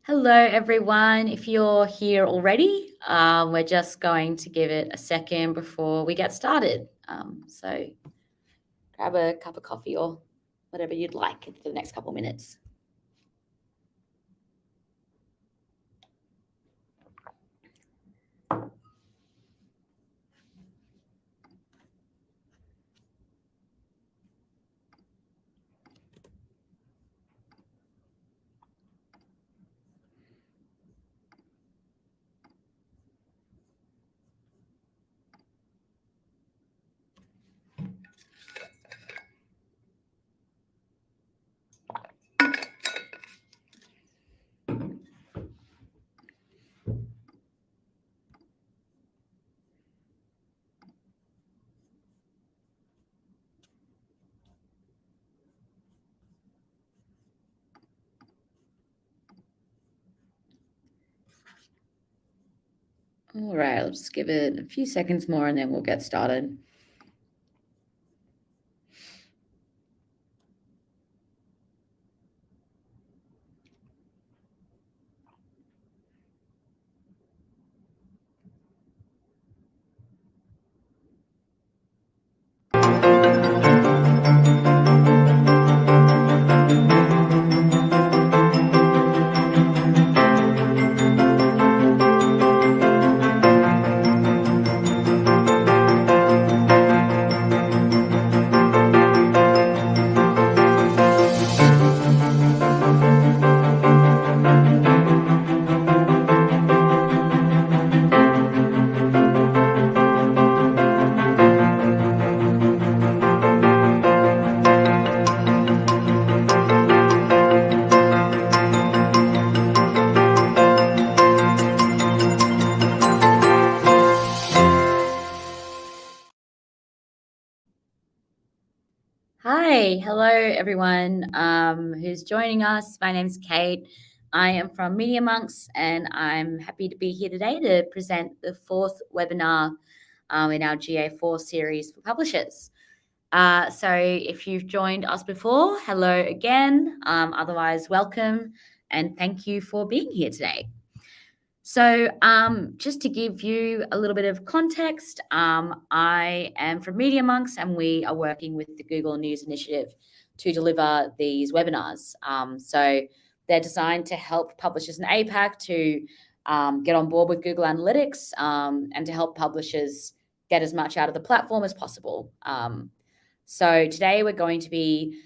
Hello, everyone. If you're here already, we're just going to give it a second before we get started. So grab a cup of coffee or whatever you'd like for the next couple of minutes. All right, I'll just give it a few seconds more and then we'll get started. Hi, hello everyone who's joining us. My name's Kate. I am from Media Monks and I'm happy to be here today to present the fourth webinar in our GA4 series for publishers. So if you've joined us before, hello again. Otherwise, welcome and thank you for being here today. So just to give you a little bit of context, I am from Media Monks and we are working with the Google News Initiative to deliver these webinars. So they're designed to help publishers in APAC to get on board with Google Analytics and to help publishers get as much out of the platform as possible. So today we're going to be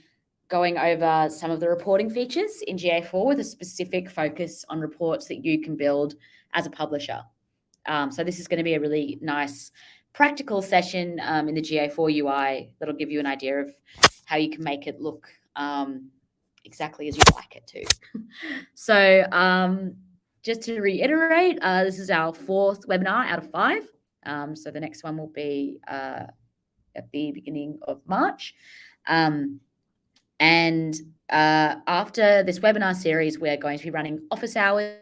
going over some of the reporting features in GA4 with a specific focus on reports that you can build as a publisher. So this is going to be a really nice practical session in the GA4 UI that'll give you an idea of how you can make it look exactly as you'd like it to. So just to reiterate, this is our fourth webinar out of 5. So the next one will be at the beginning of March. And after this webinar series, we're going to be running office hours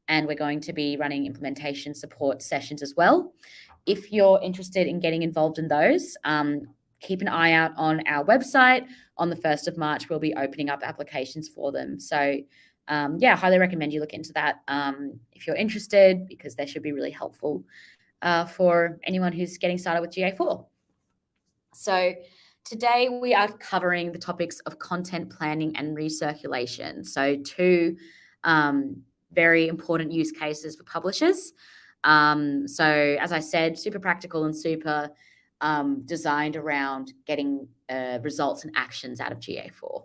and we're going to be running implementation support sessions as well. If you're interested in getting involved in those, keep an eye out on our website. On the 1st of March, we'll be opening up applications for them. So yeah, I highly recommend you look into that if you're interested, because they should be really helpful for anyone who's getting started with GA4. So today we are covering the topics of content planning and recirculation. So 2 very important use cases for publishers. So as I said, super practical and super designed around getting results and actions out of GA4.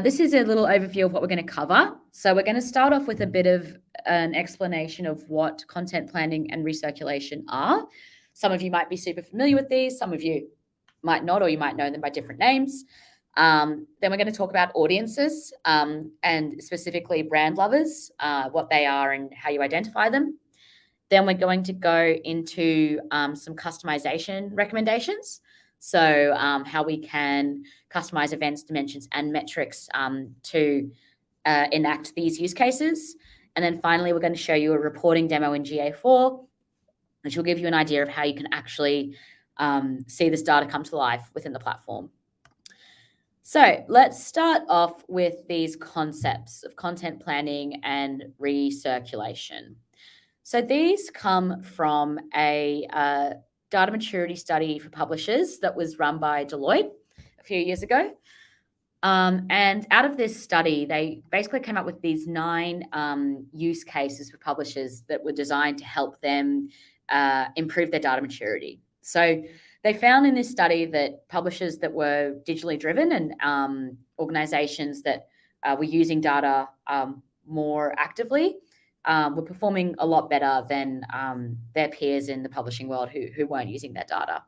This is a little overview of what we're going to cover. So we're going to start off with a bit of an explanation of what content planning and recirculation are. Some of you might be super familiar with these, some of you might not, or you might know them by different names. Then we're going to talk about audiences and specifically brand lovers, what they are and how you identify them. Then we're going to go into some customization recommendations. So how we can customize events, dimensions, and metrics to enact these use cases. And then finally, we're going to show you a reporting demo in GA4, which will give you an idea of how you can actually see this data come to life within the platform. So let's start off with these concepts of content planning and recirculation. So these come from a data maturity study for publishers that was run by Deloitte a few years ago. And out of this study, they basically came up with these 9 use cases for publishers that were designed to help them improve their data maturity. So they found in this study that publishers that were digitally driven and organizations that were using data more actively were performing a lot better than their peers in the publishing world who weren't using their data.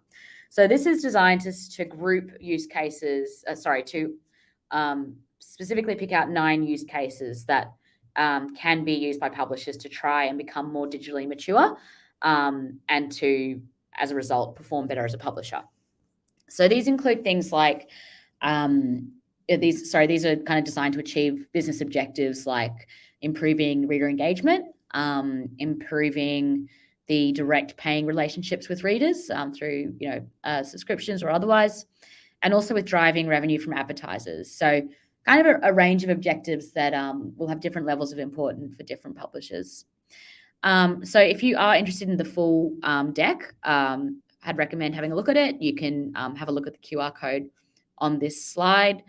So this is designed to group use cases, to specifically pick out 9 use cases that can be used by publishers to try and become more digitally mature and to, as a result, perform better as a publisher. So these include things like these are kind of designed to achieve business objectives like improving reader engagement, improving the direct paying relationships with readers through subscriptions or otherwise, and also with driving revenue from advertisers. So kind of a range of objectives that will have different levels of importance for different publishers. So if you are interested in the full deck, I'd recommend having a look at it. You can have a look at the QR code on this slide.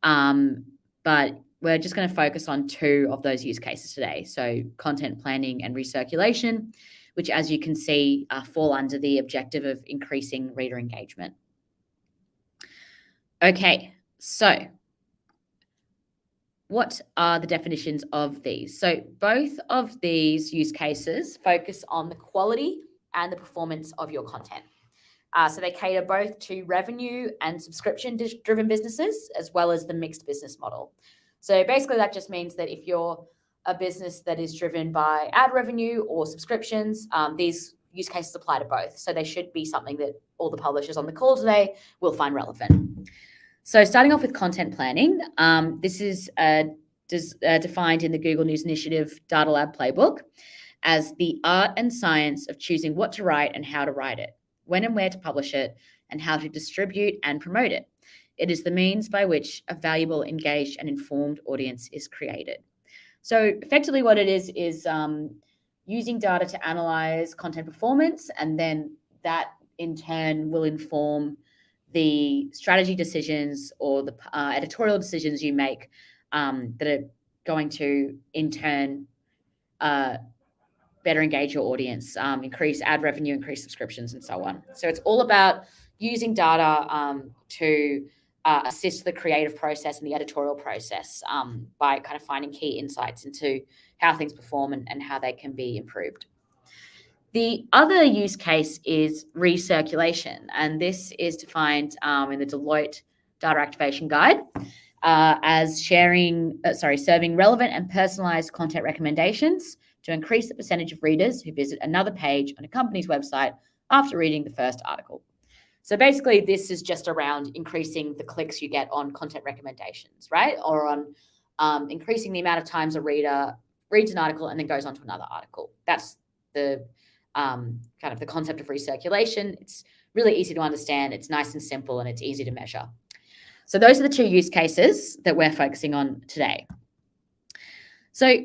But we're just going to focus on 2 of those use cases today. So content planning and recirculation, which, as you can see, fall under the objective of increasing reader engagement. Okay, so what are the definitions of these? So both of these use cases focus on the quality and the performance of your content. So they cater both to revenue and subscription-driven businesses, as well as the mixed business model. So basically that just means that if you're a business that is driven by ad revenue or subscriptions, these use cases apply to both. So they should be something that all the publishers on the call today will find relevant. So starting off with content planning, this is defined in the Google News Initiative Data Lab Playbook as the art and science of choosing what to write and how to write it, when and where to publish it, and how to distribute and promote it. It is the means by which a valuable, engaged, and informed audience is created. So effectively what it is using data to analyze content performance, and then that in turn will inform the strategy decisions or the editorial decisions you make that are going to, in turn, better engage your audience, increase ad revenue, increase subscriptions, and so on. So it's all about using data to assist the creative process and the editorial process by kind of finding key insights into how things perform and how they can be improved. The other use case is recirculation, and this is defined in the Deloitte Data Activation Guide as serving relevant and personalized content recommendations to increase the percentage of readers who visit another page on a company's website after reading the first article. So basically, this is just around increasing the clicks you get on content recommendations, right? Or on increasing the amount of times a reader reads an article and then goes on to another article. That's the kind of the concept of recirculation. It's really easy to understand. It's nice and simple, and it's easy to measure. So those are the 2 use cases that we're focusing on today. So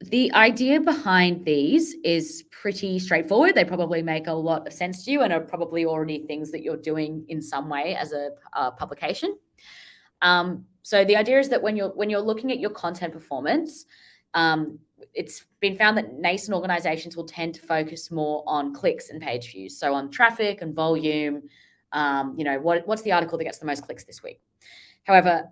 the idea behind these is pretty straightforward. They probably make a lot of sense to you and are probably already things that you're doing in some way as a publication. So the idea is that when you're looking at your content performance, it's been found that nascent organizations will tend to focus more on clicks and page views. So on traffic and volume, what's the article that gets the most clicks this week? However,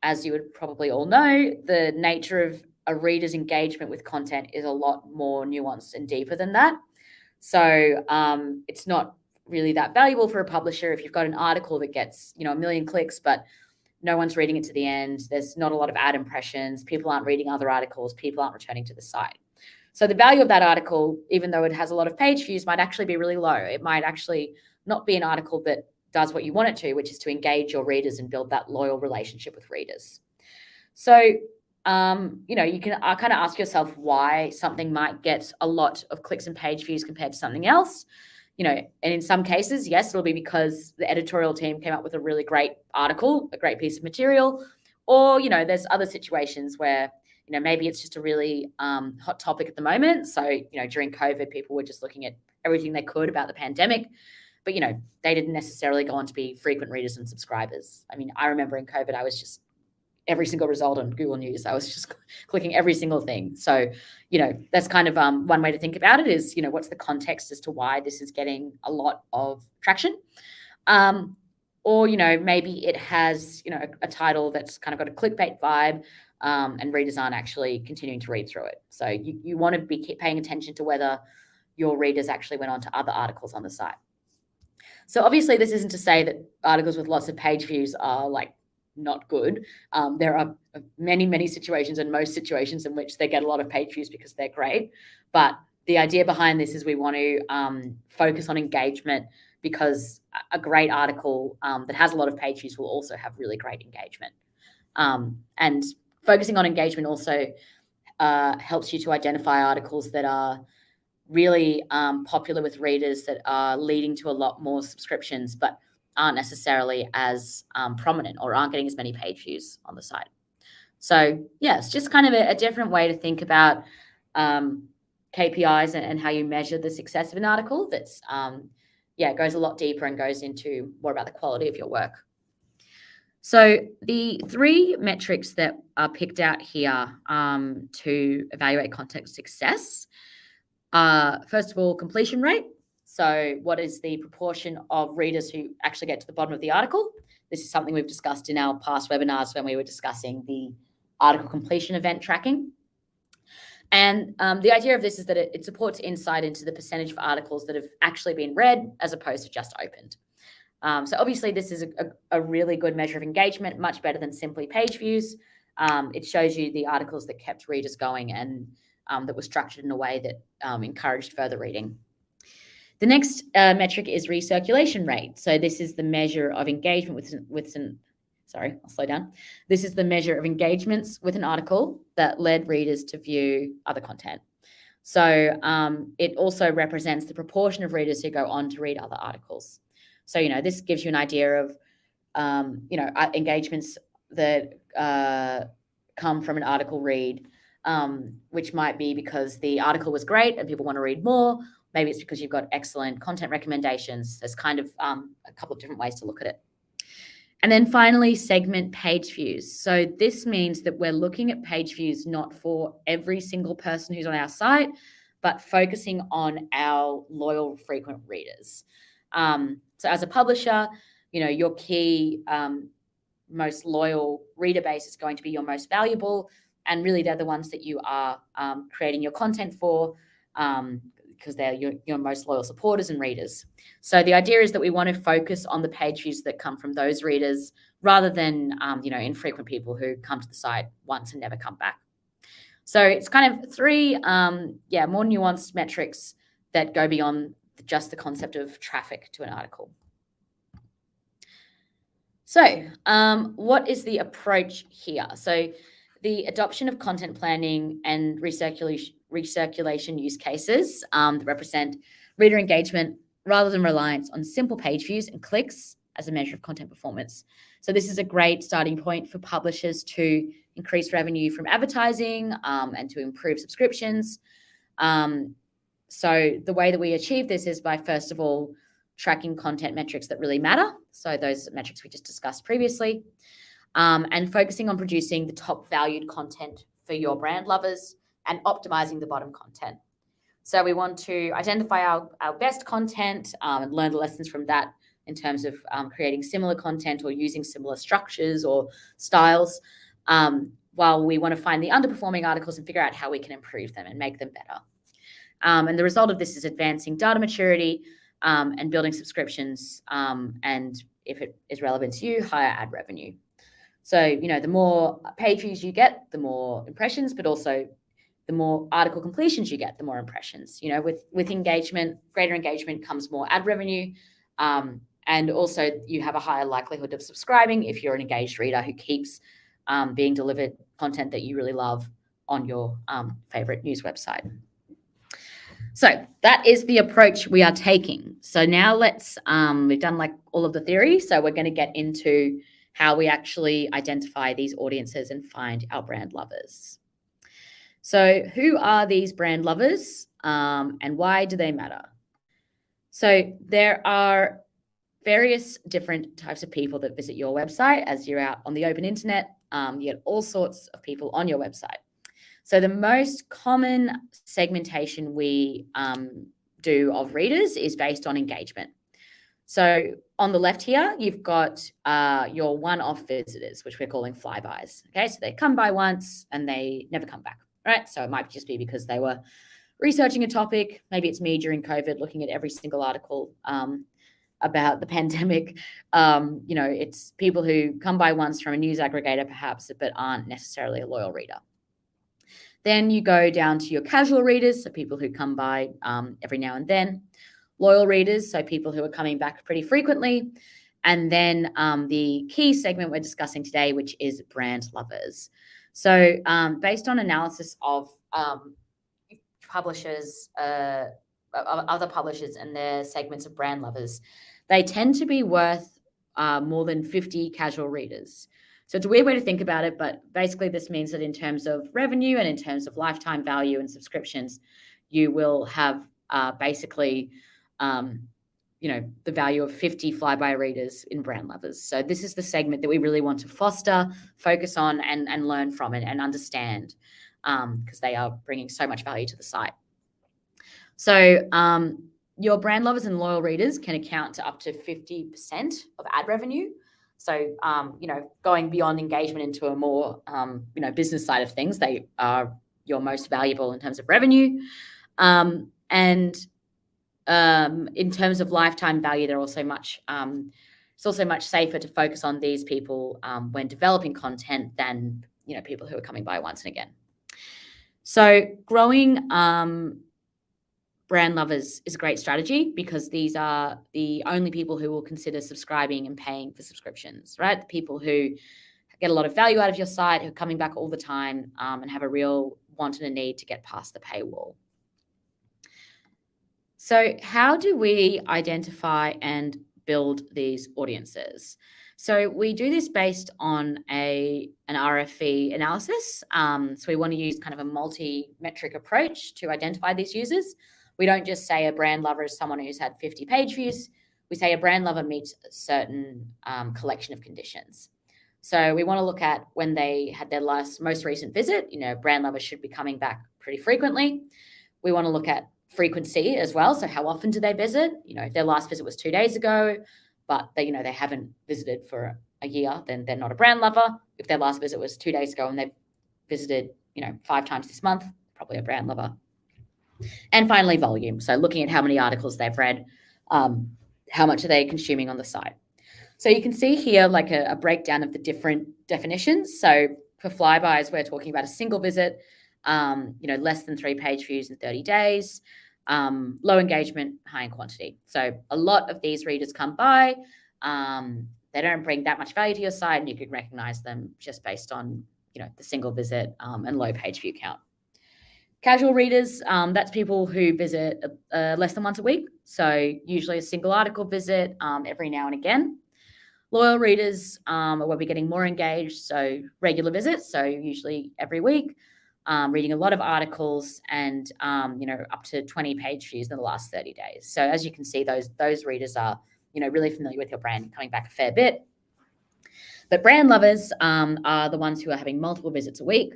as you would probably all know, the nature of a reader's engagement with content is a lot more nuanced and deeper than that. So it's not really that valuable for a publisher if you've got an article that gets, 1 million clicks, but no one's reading it to the end. There's not a lot of ad impressions. People aren't reading other articles. People aren't returning to the site. So the value of that article, even though it has a lot of page views, might actually be really low. It might actually not be an article that does what you want it to, which is to engage your readers and build that loyal relationship with readers. So, you can kind of ask yourself why something might get a lot of clicks and page views compared to something else. and in some cases, yes, it'll be because the editorial team came up with a really great article, a great piece of material, or, there's other situations where, maybe it's just a really hot topic at the moment. So, during COVID, people were just looking at everything they could about the pandemic, but, they didn't necessarily go on to be frequent readers and subscribers. I mean, I remember in COVID, I was just every single result on Google News. I was just clicking every single thing. So, that's kind of one way to think about it is, what's the context as to why this is getting a lot of traction? Or, maybe it has, a title that's kind of got a clickbait vibe, and readers aren't actually continuing to read through it. So you want to be paying attention to whether your readers actually went on to other articles on the site. So obviously this isn't to say that articles with lots of page views are not good. There are many, many situations, and most situations, in which they get a lot of page views because they're great. But the idea behind this is we want to focus on engagement, because a great article that has a lot of page views will also have really great engagement. And focusing on engagement also helps you to identify articles that are really popular with readers, that are leading to a lot more subscriptions, but aren't necessarily as prominent or aren't getting as many page views on the site. So yeah, it's just kind of a different way to think about KPIs and how you measure the success of an article. That's goes a lot deeper and goes into more about the quality of your work. So the 3 metrics that are picked out here to evaluate content success are, first of all, completion rate. So what is the proportion of readers who actually get to the bottom of the article? This is something we've discussed in our past webinars when we were discussing the article completion event tracking. And the idea of this is that it supports insight into the percentage of articles that have actually been read as opposed to just opened. So obviously this is a really good measure of engagement, much better than simply page views. It shows you the articles that kept readers going and that were structured in a way that encouraged further reading. The next metric is recirculation rate. So this is the measure of engagement I'll slow down. This is the measure of engagements with an article that led readers to view other content. So it also represents the proportion of readers who go on to read other articles. So, this gives you an idea of, engagements that come from an article read, which might be because the article was great and people want to read more. Maybe it's because you've got excellent content recommendations. There's kind of a couple of different ways to look at it. And then finally, segment page views. So this means that we're looking at page views not for every single person who's on our site, but focusing on our loyal, frequent readers. So as a publisher, your key, most loyal reader base is going to be your most valuable, and really they're the ones that you are creating your content for, because they're your most loyal supporters and readers. So the idea is that we want to focus on the page views that come from those readers, rather than infrequent people who come to the site once and never come back. So it's kind of 3 more nuanced metrics that go beyond just the concept of traffic to an article. So what is the approach here? So the adoption of content planning and recirculation use cases that represent reader engagement rather than reliance on simple page views and clicks as a measure of content performance. So this is a great starting point for publishers to increase revenue from advertising and to improve subscriptions. So the way that we achieve this is by, first of all, tracking content metrics that really matter. So those metrics we just discussed previously, and focusing on producing the top valued content for your brand lovers and optimizing the bottom content. So we want to identify our best content and learn the lessons from that in terms of creating similar content or using similar structures or styles, while we want to find the underperforming articles and figure out how we can improve them and make them better. And the result of this is advancing data maturity and building subscriptions, and if it is relevant to you, higher ad revenue. So, the more page views you get, the more impressions, but also the more article completions you get, the more impressions. With engagement, greater engagement comes more ad revenue, and also you have a higher likelihood of subscribing if you're an engaged reader who keeps being delivered content that you really love on your favorite news website. So that is the approach we are taking. So now we've done like all of the theory. So we're going to get into how we actually identify these audiences and find our brand lovers. So who are these brand lovers and why do they matter? So there are various different types of people that visit your website. As you're out on the open internet, you get all sorts of people on your website. So the most common segmentation we do of readers is based on engagement. So on the left here, you've got your one-off visitors, which we're calling flybys. Okay, so they come by once and they never come back, right? So it might just be because they were researching a topic. Maybe it's me during COVID looking at every single article about the pandemic. It's people who come by once from a news aggregator perhaps, but aren't necessarily a loyal reader. Then you go down to your casual readers, so people who come by every now and then. Loyal readers, so people who are coming back pretty frequently. And then the key segment we're discussing today, which is brand lovers. So based on analysis of publishers, other publishers and their segments of brand lovers, they tend to be worth more than 50 casual readers. So it's a weird way to think about it, but basically this means that in terms of revenue and in terms of lifetime value and subscriptions, you will have basically, the value of 50 flyby readers in brand lovers. So this is the segment that we really want to foster, focus on, and learn from it and understand because they are bringing so much value to the site. So your brand lovers and loyal readers can account to up to 50% of ad revenue. So, going beyond engagement into a more, business side of things, they are your most valuable in terms of revenue. And in terms of lifetime value, they're also it's also much safer to focus on these people when developing content than, people who are coming by once and again. So growing brand lovers is a great strategy because these are the only people who will consider subscribing and paying for subscriptions, right? The people who get a lot of value out of your site, who are coming back all the time and have a real want and a need to get past the paywall. So how do we identify and build these audiences? So we do this based on an RFB analysis. So we want to use kind of a multi-metric approach to identify these users. We don't just say a brand lover is someone who's had 50 page views. We say a brand lover meets a certain collection of conditions. So we want to look at when they had their most recent visit. Brand lovers should be coming back pretty frequently. We want to look at frequency as well. So how often do they visit? If their last visit was 2 days ago, but they haven't visited for a year, then they're not a brand lover. If their last visit was 2 days ago and they've visited, 5 times this month, probably a brand lover. And finally, volume. So looking at how many articles they've read, how much are they consuming on the site. So you can see here like a breakdown of the different definitions. So for flybys, we're talking about a single visit, less than 3 page views in 30 days, low engagement, high in quantity. So a lot of these readers come by, they don't bring that much value to your site, and you can recognize them just based on, the single visit and low page view count. Casual readers, that's people who visit less than once a week. So usually a single article visit every now and again. Loyal readers are where we're getting more engaged, so regular visits, so usually every week, reading a lot of articles and, up to 20 page views in the last 30 days. So as you can see, those readers are, really familiar with your brand, coming back a fair bit. But brand lovers are the ones who are having multiple visits a week,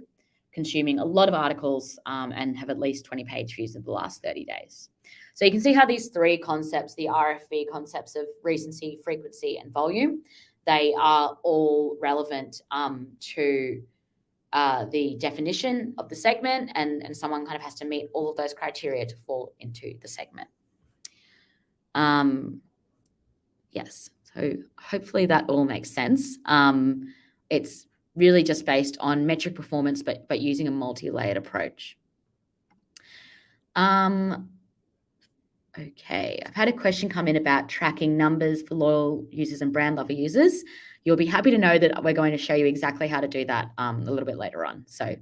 consuming a lot of articles and have at least 20 page views in the last 30 days. So you can see how these three concepts, the RFB concepts of recency, frequency, and volume, they are all relevant to the definition of the segment, and someone kind of has to meet all of those criteria to fall into the segment. Yes, so hopefully that all makes sense. It's really just based on metric performance, but using a multi-layered approach. Okay, I've had a question come in about tracking numbers for loyal users and brand lover users. You'll be happy to know that we're going to show you exactly how to do that a little bit later on. So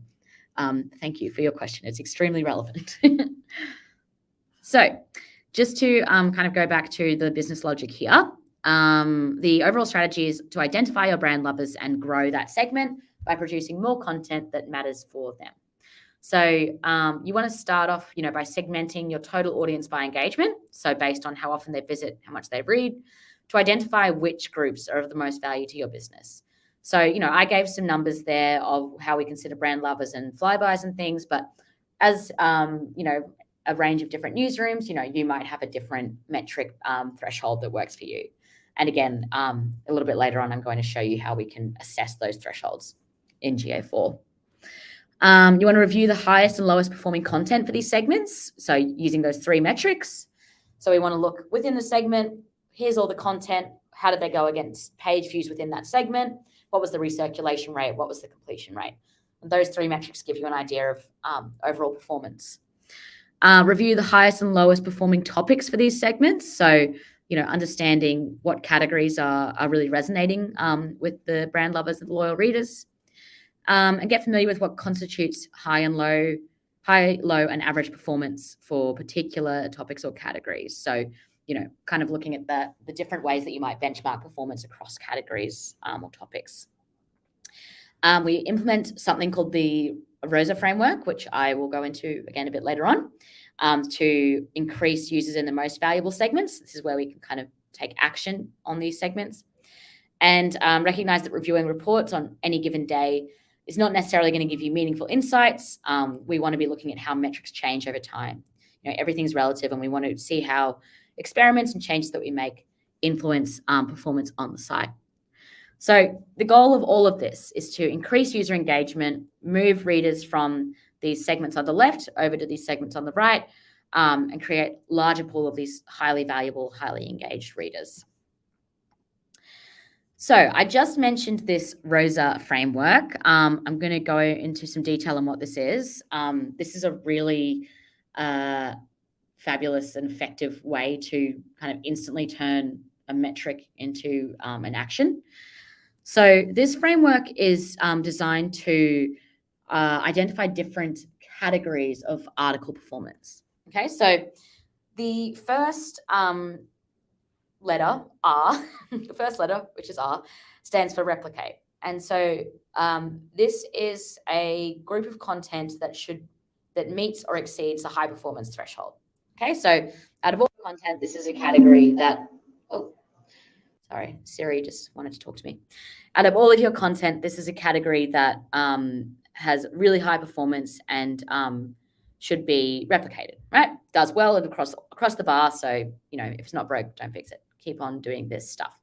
thank you for your question. It's extremely relevant. So just to kind of go back to the business logic here, the overall strategy is to identify your brand lovers and grow that segment by producing more content that matters for them. So you want to start off, by segmenting your total audience by engagement. So based on how often they visit, how much they read, to identify which groups are of the most value to your business. So, I gave some numbers there of how we consider brand lovers and flybys and things, but as, a range of different newsrooms, you might have a different metric threshold that works for you. And again, a little bit later on, I'm going to show you how we can assess those thresholds in GA4. You want to review the highest and lowest performing content for these segments. So using those 3 metrics. So we want to look within the segment. Here's all the content. How did they go against page views within that segment? What was the recirculation rate? What was the completion rate? And those 3 metrics give you an idea of overall performance. Review the highest and lowest performing topics for these segments. So, understanding what categories are really resonating with the brand lovers and loyal readers. And get familiar with what constitutes high, low, and average performance for particular topics or categories. So, kind of looking at the different ways that you might benchmark performance across categories or topics. We implement something called the Rosa Framework, which I will go into again a bit later on, to increase users in the most valuable segments. This is where we can kind of take action on these segments. And recognize that reviewing reports on any given day is not necessarily going to give you meaningful insights. We want to be looking at how metrics change over time. Everything's relative, and we want to see how experiments and changes that we make influence performance on the site. So the goal of all of this is to increase user engagement, move readers from these segments on the left over to these segments on the right, and create larger pool of these highly valuable, highly engaged readers. So I just mentioned this Rosa framework. I'm going to go into some detail on what this is. This is a really fabulous and effective way to kind of instantly turn a metric into an action. So this framework is designed to identify different categories of article performance. Okay, so the first letter, R, the first letter, which is R, stands for replicate. And so this is a group of content that meets or exceeds the high performance threshold. Okay, so out of all the content, this is a category that, sorry, Siri just wanted to talk to me. Out of all of your content, this is a category that has really high performance and should be replicated, right? Does well across the bar. So, if it's not broke, don't fix it. Keep on doing this stuff.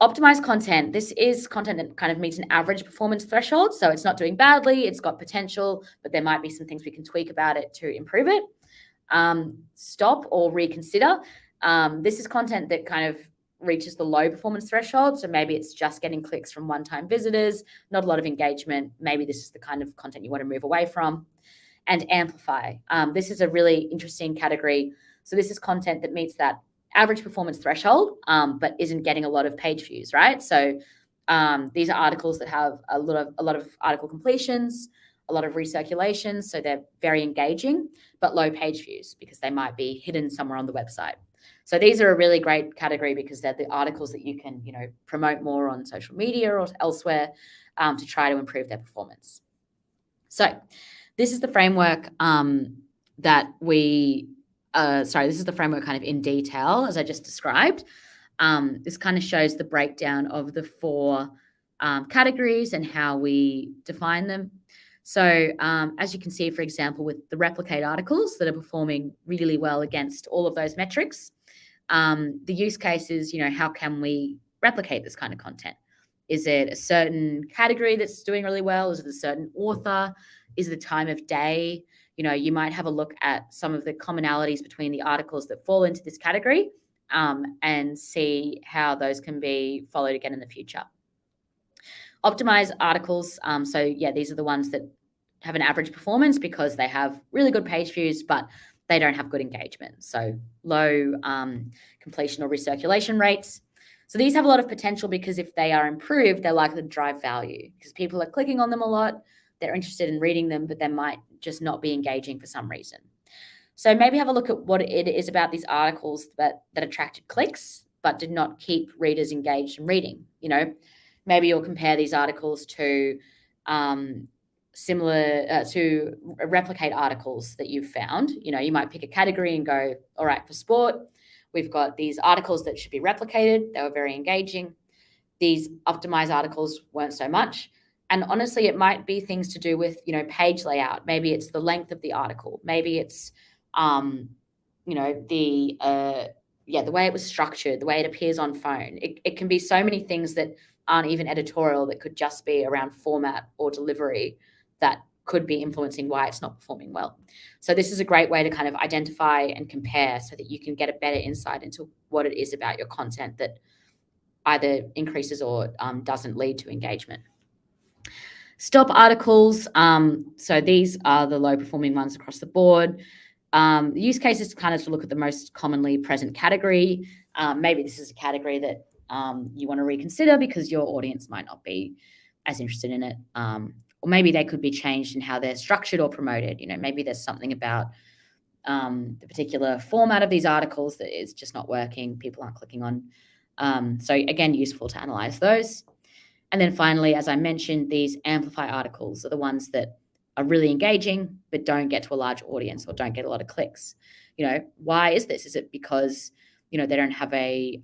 Optimized content. This is content that kind of meets an average performance threshold. So it's not doing badly. It's got potential, but there might be some things we can tweak about it to improve it. Stop or reconsider. This is content that kind of reaches the low performance threshold. So maybe it's just getting clicks from one-time visitors, not a lot of engagement. Maybe this is the kind of content you want to move away from. And amplify. This is a really interesting category. So this is content that meets that average performance threshold, but isn't getting a lot of page views, right? So these are articles that have a lot of article completions, a lot of recirculations. So they're very engaging, but low page views because they might be hidden somewhere on the website. So these are a really great category because they're the articles that you can, promote more on social media or elsewhere to try to improve their performance. So this is the framework this is the framework kind of in detail, as I just described. This kind of shows the breakdown of the 4 categories and how we define them. So as you can see, for example, with the replicate articles that are performing really well against all of those metrics, the use case is, how can we replicate this kind of content? Is it a certain category that's doing really well? Is it a certain author? Is it a time of day? You might have a look at some of the commonalities between the articles that fall into this category and see how those can be followed again in the future. Optimize articles. These are the ones that have an average performance because they have really good page views, but they don't have good engagement. So low completion or recirculation rates. So these have a lot of potential because if they are improved, they're likely to drive value because people are clicking on them a lot. They're interested in reading them, but they might just not be engaging for some reason. So maybe have a look at what it is about these articles that attracted clicks but did not keep readers engaged in reading. Maybe you'll compare these articles to similar to replicate articles that you've found. You might pick a category and go, all right, for sport, we've got these articles that should be replicated. They were very engaging. These optimized articles weren't so much. And honestly, it might be things to do with, page layout. Maybe it's the length of the article. Maybe it's, the way it was structured, the way it appears on phone. It can be so many things that aren't even editorial, that could just be around format or delivery that could be influencing why it's not performing well. So this is a great way to kind of identify and compare so that you can get a better insight into what it is about your content that either increases or doesn't lead to engagement. Stop articles. So these are the low performing ones across the board. The use case is kind of to look at the most commonly present category. Maybe this is a category that you want to reconsider because your audience might not be as interested in it. Or maybe they could be changed in how they're structured or promoted. Maybe there's something about the particular format of these articles that is just not working. People aren't clicking on. So again, useful to analyze those. And then finally, as I mentioned, these amplify articles are the ones that are really engaging, but don't get to a large audience or don't get a lot of clicks. Why is this? Is it because, they don't have a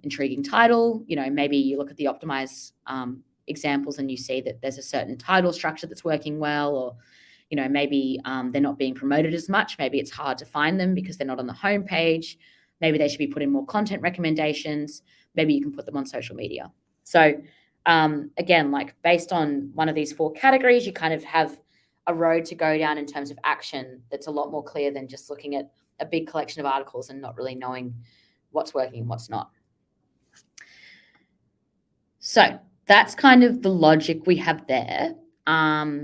intriguing title? Maybe you look at the optimize examples and you see that there's a certain title structure that's working well, or, maybe they're not being promoted as much. Maybe it's hard to find them because they're not on the homepage. Maybe they should be put in more content recommendations. Maybe you can put them on social media. So again, like based on one of these 4 categories, you kind of have a road to go down in terms of action that's a lot more clear than just looking at a big collection of articles and not really knowing what's working and what's not. So that's kind of the logic we have there. I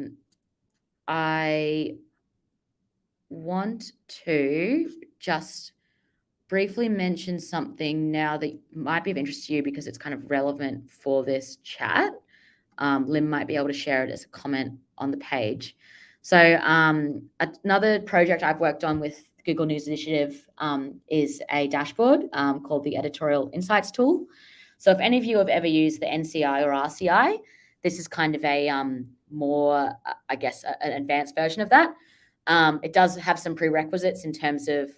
want to just briefly mention something now that might be of interest to you because it's kind of relevant for this chat. Lim might be able to share it as a comment on the page. So another project I've worked on with Google News Initiative is a dashboard called the Editorial Insights tool. So if any of you have ever used the NCI or RCI, this is kind of a more, an advanced version of that. It does have some prerequisites in terms of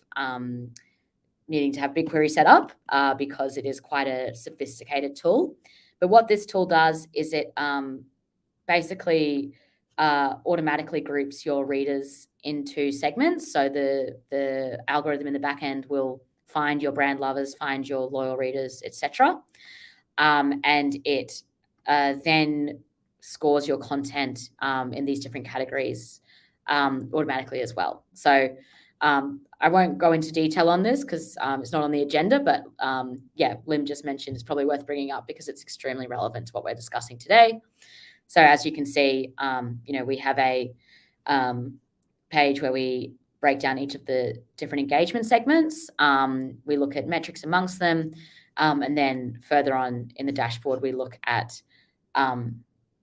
needing to have BigQuery set up because it is quite a sophisticated tool. But what this tool does is it basically automatically groups your readers into segments. So the algorithm in the back end will find your brand lovers, find your loyal readers, etc. And it then scores your content in these different categories automatically as well. So I won't go into detail on this because it's not on the agenda, but Lim just mentioned it's probably worth bringing up because it's extremely relevant to what we're discussing today. So as you can see, we have a page where we break down each of the different engagement segments. We look at metrics amongst them. And then further on in the dashboard, we look at,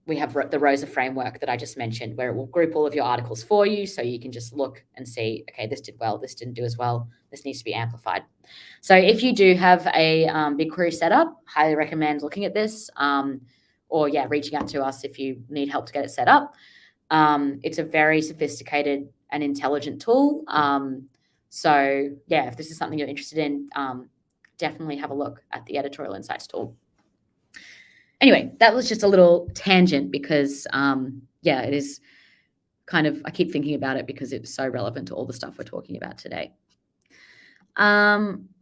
we have the Rosa Framework that I just mentioned, where it will group all of your articles for you. So you can just look and see, okay, this did well, this didn't do as well, this needs to be amplified. So if you do have a BigQuery setup, highly recommend looking at this. Or reaching out to us if you need help to get it set up. It's a very sophisticated and intelligent tool. If this is something you're interested in, definitely have a look at the Editorial Insights tool. Anyway, that was just a little tangent because, it is kind of, I keep thinking about it because it's so relevant to all the stuff we're talking about today.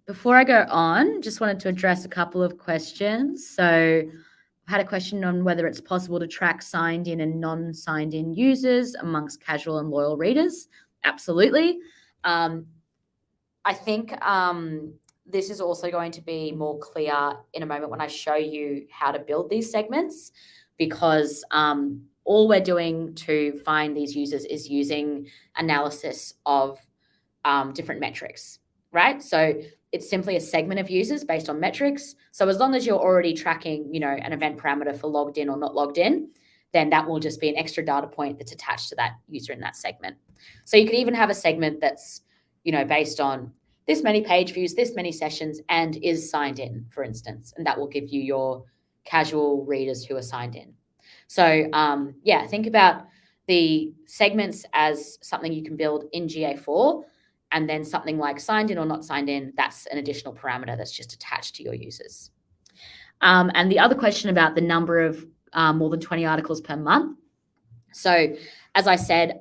Before I go on, just wanted to address a couple of questions. So I had a question on whether it's possible to track signed in and non-signed in users amongst casual and loyal readers. Absolutely. I think this is also going to be more clear in a moment when I show you how to build these segments, because all we're doing to find these users is using analysis of different metrics, right? So it's simply a segment of users based on metrics. So as long as you're already tracking, an event parameter for logged in or not logged in, then that will just be an extra data point that's attached to that user in that segment. So you could even have a segment that's, based on this many page views, this many sessions, and is signed in, for instance, and that will give you your casual readers who are signed in. So think about the segments as something you can build in GA4, and then something like signed in or not signed in, that's an additional parameter that's just attached to your users. And the other question about the number of more than 20 articles per month. So as I said,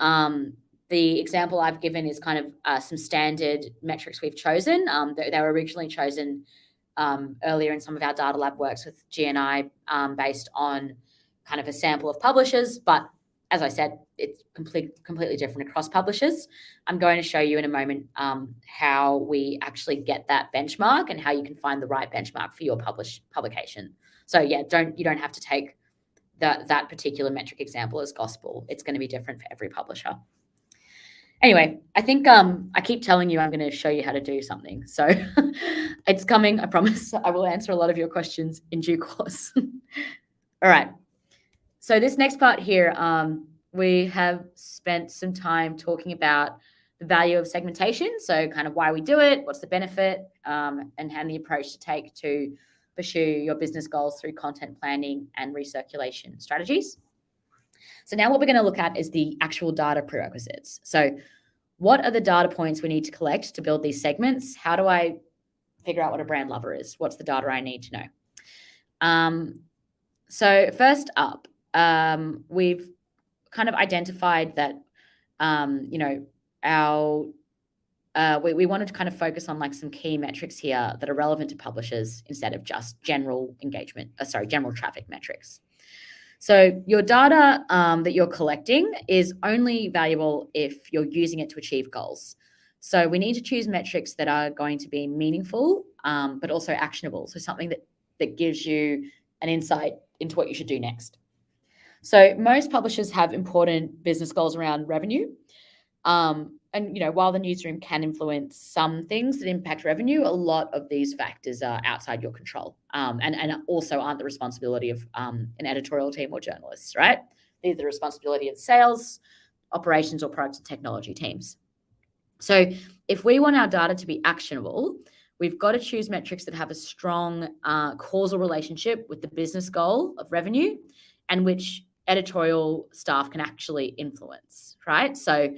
the example I've given is kind of some standard metrics we've chosen. They were originally chosen earlier in some of our data lab works with GNI based on kind of a sample of publishers, but as I said, it's completely different across publishers. I'm going to show you in a moment how we actually get that benchmark and how you can find the right benchmark for your publication. So yeah, you don't have to take that particular metric example as gospel. It's going to be different for every publisher. Anyway, I think I keep telling you I'm going to show you how to do something. So it's coming, I promise. I will answer a lot of your questions in due course. All right. So this next part here, we have spent some time talking about the value of segmentation. So kind of why we do it, what's the benefit, and the approach to take to pursue your business goals through content planning and recirculation strategies. So now what we're going to look at is the actual data prerequisites. So what are the data points we need to collect to build these segments? How do I figure out what a brand lover is? What's the data I need to know? So first up, we've kind of identified that, we wanted to kind of focus on like some key metrics here that are relevant to publishers instead of just general traffic metrics. So your data that you're collecting is only valuable if you're using it to achieve goals. So we need to choose metrics that are going to be meaningful, but also actionable. So something that gives you an insight into what you should do next. So most publishers have important business goals around revenue. And while the newsroom can influence some things that impact revenue, a lot of these factors are outside your control, and also aren't the responsibility of an editorial team or journalists, right? These are the responsibility of sales, operations, or product and technology teams. So if we want our data to be actionable, we've got to choose metrics that have a strong causal relationship with the business goal of revenue and which editorial staff can actually influence, right? So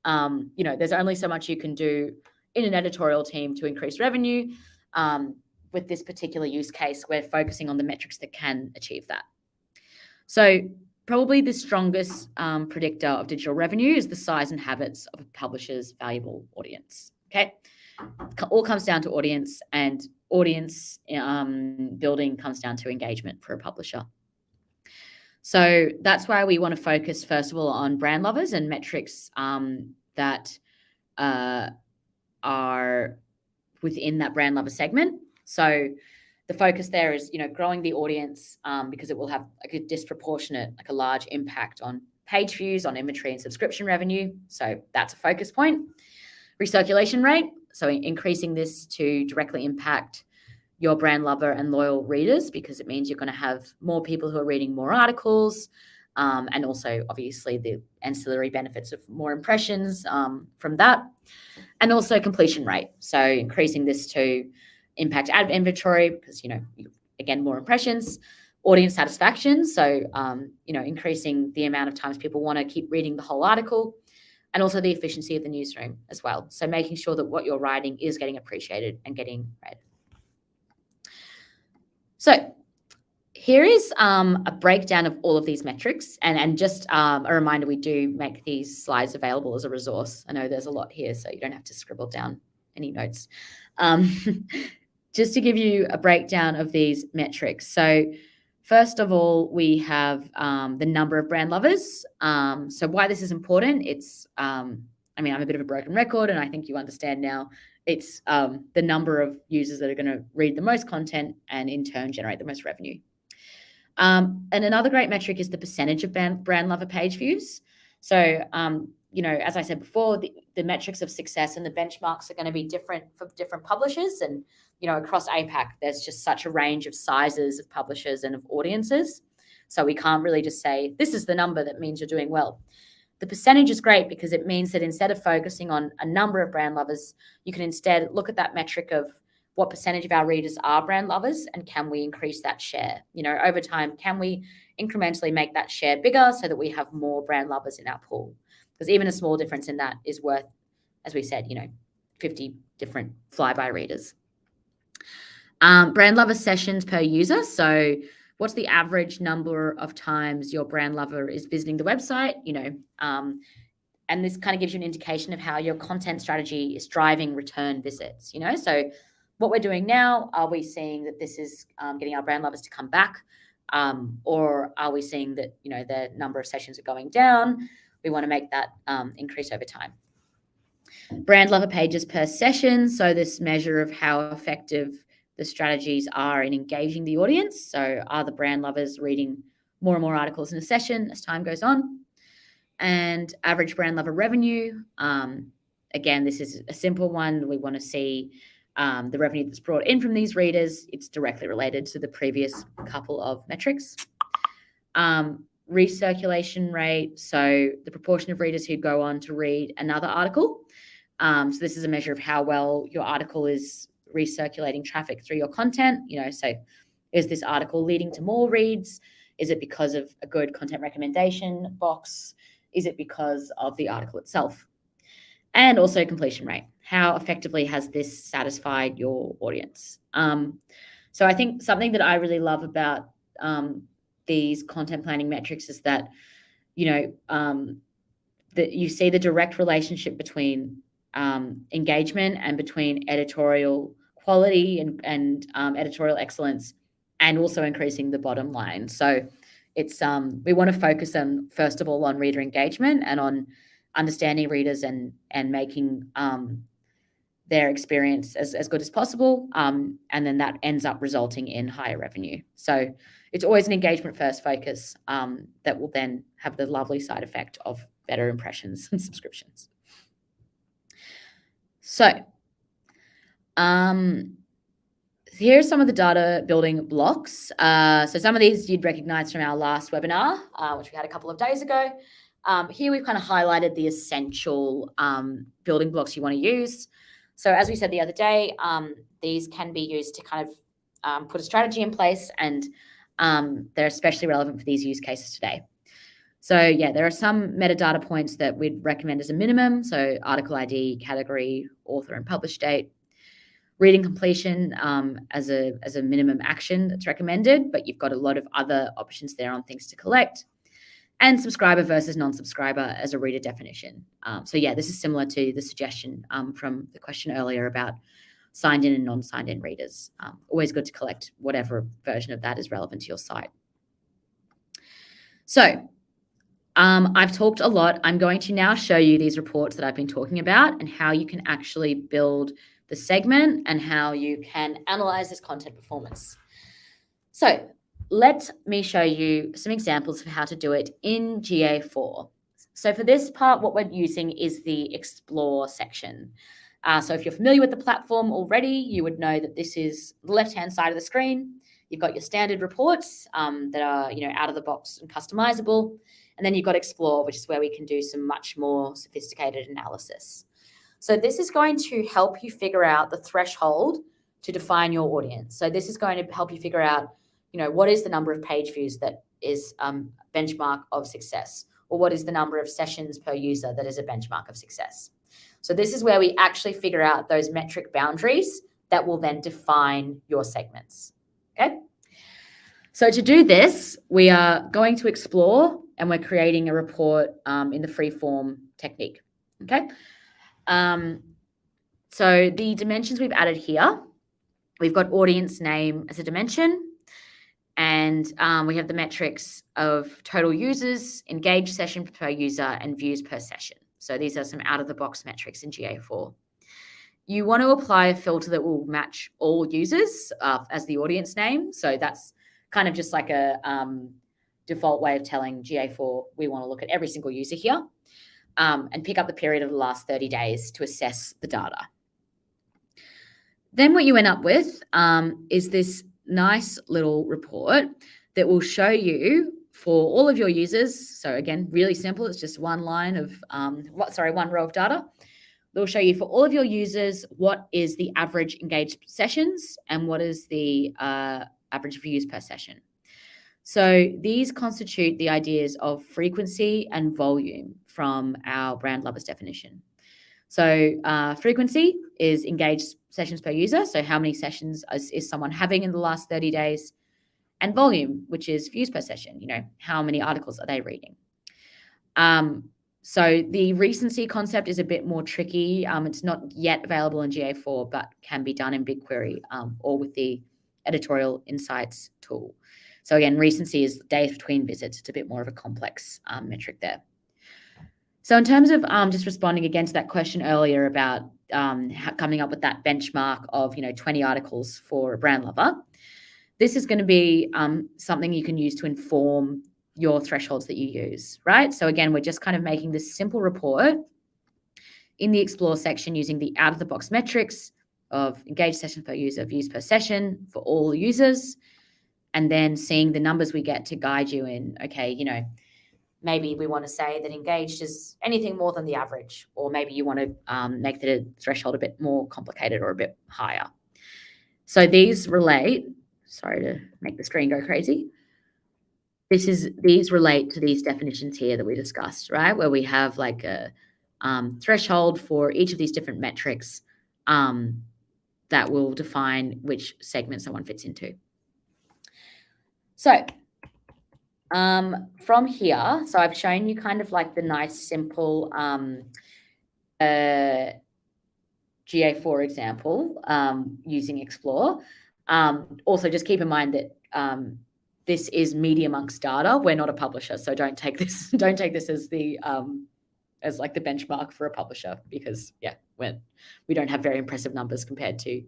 there's only so much you can do in an editorial team to increase revenue. With this particular use case, we're focusing on the metrics that can achieve that. So probably the strongest predictor of digital revenue is the size and habits of a publisher's valuable audience. Okay, it all comes down to audience, and audience building comes down to engagement for a publisher. So that's why we want to focus, first of all, on brand lovers and metrics that are within that brand lover segment. So the focus there is, growing the audience because it will have like a disproportionate, like a large impact on page views, on inventory and subscription revenue. So that's a focus point. Recirculation rate, so increasing this to directly impact your brand lover and loyal readers, because it means you're going to have more people who are reading more articles, and also obviously the ancillary benefits of more impressions from that, and also completion rate. So increasing this to impact ad inventory because, again, more impressions, audience satisfaction. So, increasing the amount of times people want to keep reading the whole article, and also the efficiency of the newsroom as well. So making sure that what you're writing is getting appreciated and getting read. So here is a breakdown of all of these metrics, and just a reminder, we do make these slides available as a resource. I know there's a lot here, so you don't have to scribble down any notes. Just to give you a breakdown of these metrics. So first of all, we have the number of brand lovers. So why this is important, it's, I'm a bit of a broken record, and I think you understand now. It's the number of users that are going to read the most content and in turn generate the most revenue. And another great metric is the percentage of brand lover page views. So, as I said before, the metrics of success and the benchmarks are going to be different for different publishers. And, across APAC, there's just such a range of sizes of publishers and of audiences. So we can't really just say, this is the number that means you're doing well. The percentage is great because it means that instead of focusing on a number of brand lovers, you can instead look at that metric of what percentage of our readers are brand lovers and can we increase that share? Over time, can we incrementally make that share bigger so that we have more brand lovers in our pool? Because even a small difference in that is worth, as we said, 50 different flyby readers. Brand lover sessions per user. So what's the average number of times your brand lover is visiting the website? And this kind of gives you an indication of how your content strategy is driving return visits. So what we're doing now, are we seeing that this is getting our brand lovers to come back? Or are we seeing that, the number of sessions are going down? We want to make that increase over time. Brand lover pages per session. So this measure of how effective the strategies are in engaging the audience. So are the brand lovers reading more and more articles in a session as time goes on? And average brand lover revenue. Again, this is a simple one. We want to see the revenue that's brought in from these readers. It's directly related to the previous couple of metrics. Recirculation rate. So the proportion of readers who go on to read another article. So this is a measure of how well your article is recirculating traffic through your content. So is this article leading to more reads? Is it because of a good content recommendation box? Is it because of the article itself? And also completion rate. How effectively has this satisfied your audience? So I think something that I really love about these content planning metrics is that, that you see the direct relationship between engagement and between editorial quality and editorial excellence, and also increasing the bottom line. So it's we want to focus on, first of all, on reader engagement and on understanding readers and making their experience as good as possible. And then that ends up resulting in higher revenue. So it's always an engagement first focus that will then have the lovely side effect of better impressions and subscriptions. So here's some of the data building blocks. So some of these you'd recognize from our last webinar, which we had a couple of days ago. Here we've kind of highlighted the essential building blocks you want to use. So as we said the other day, these can be used to kind of put a strategy in place, and they're especially relevant for these use cases today. So yeah, there are some metadata points that we'd recommend as a minimum. So article ID, category, author and publish date. Reading completion as a minimum action that's recommended, but you've got a lot of other options there on things to collect. And subscriber versus non-subscriber as a reader definition. So yeah, this is similar to the suggestion from the question earlier about signed in and non-signed in readers. Always good to collect whatever version of that is relevant to your site. So I've talked a lot. I'm going to now show you these reports that I've been talking about and how you can actually build the segment and how you can analyze this content performance. So let me show you some examples of how to do it in GA4. So for this part, what we're using is the Explore section. So if you're familiar with the platform already, you would know that this is the left-hand side of the screen. You've got your standard reports that are out of the box and customizable. And then you've got Explore, which is where we can do some much more sophisticated analysis. So this is going to help you figure out the threshold to define your audience. So this is going to help you figure out, what is the number of page views that is a benchmark of success, or what is the number of sessions per user that is a benchmark of success. So this is where we actually figure out those metric boundaries that will then define your segments. Okay. So to do this, we are going to Explore and we're creating a report in the free-form technique. Okay. So the dimensions we've added here, we've got audience name as a dimension, and we have the metrics of total users, engaged session per user, and views per session. So these are some out-of-the-box metrics in GA4. You want to apply a filter that will match all users as the audience name. So that's kind of just like a default way of telling GA4 we want to look at every single user here. And pick up the period of the last 30 days to assess the data. Then what you end up with is this nice little report that will show you for all of your users. So again, really simple. It's just one line of, one row of data. They'll show you for all of your users, what is the average engaged sessions and what is the average views per session. So these constitute the ideas of frequency and volume from our brand lovers definition. So frequency is engaged sessions per user. So how many sessions is someone having in the last 30 days? And volume, which is views per session. How many articles are they reading? So the recency concept is a bit more tricky. It's not yet available in GA4, but can be done in BigQuery or with the Editorial Insights tool. So again, recency is days between visits. It's a bit more of a complex metric there. So in terms of just responding again to that question earlier about coming up with that benchmark of 20 articles for a brand lover, this is going to be something you can use to inform your thresholds that you use, right? So again, we're just kind of making this simple report in the Explore section using the out-of-the-box metrics of engaged sessions per user, views per session for all users, and then seeing the numbers we get to guide you in, okay, maybe we want to say that engaged is anything more than the average, or maybe you want to make the threshold a bit more complicated or a bit higher. So these relate, sorry to make the screen go crazy. These relate to these definitions here that we discussed, right? Where we have like a threshold for each of these different metrics that will define which segment someone fits into. So from here, so I've shown you kind of like the nice, simple GA4 example using Explore. Also, just keep in mind that this is Media Monks data. We're not a publisher, so don't take this as the as like the benchmark for a publisher, because we don't have very impressive numbers compared to